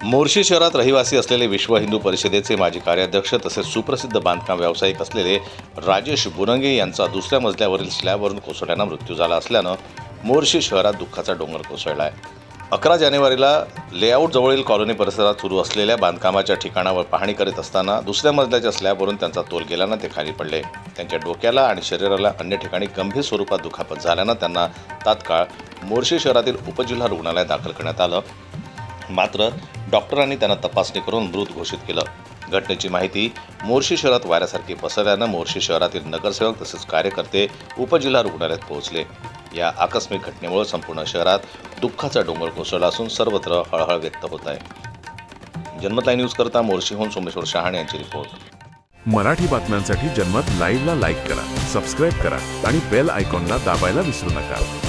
मोर्शी शहरात रहिवासी असलेले विश्व हिंदू परिषदेचे माजी कार्याध्यक्ष तसेच सुप्रसिद्ध बांधकाम व्यावसायिक असलेले राजेश बुरंगे यांचा दुसऱ्या मजल्यावरील स्लॅबवरून कोसळल्यानं मृत्यू झाला असल्यानं मोर्शी शहरात दुःखाचा डोंगर कोसळला आहे. 11 जानेवारीला लेआउट जवळील कॉलनी परिसरात सुरू असलेल्या बांधकामाच्या ठिकाणावर पाहणी करीत असताना दुसऱ्या मजल्याच्या स्लॅबवरून त्यांचा तोल गेल्यानं ते खाली पडले. त्यांच्या डोक्याला आणि शरीराला अन्य ठिकाणी गंभीर स्वरूपात दुखापत झाल्यानं त्यांना तात्काळ मोर्शी शहरातील उपजिल्हा रुग्णालयात दाखल करण्यात आलं. मात्र डॉक्टरांनी त्यांना तपासणी करून मृत घोषित केलं. घटनेची माहिती मोर्शी शहरात वाऱ्यासारखी पसरल्यानं मोर्शी शहरातील नगरसेवक तसेच कार्यकर्ते उपजिल्हा रुग्णालयात पोहोचले. या आकस्मिक घटनेमुळे संपूर्ण शहरात दुःखाचा डोंगर कोसळला असून सर्वत्र हळहळ व्यक्त होत आहे. जन्मत न्यूज करता मोर्शीहून सोमेश्वर शहाणे यांची रिपोर्ट. मराठी बातम्यांसाठी जन्मत लाईव्हला लाईक करा, सबस्क्राईब करा आणि बेल आयकॉनला दाबायला विसरू नका.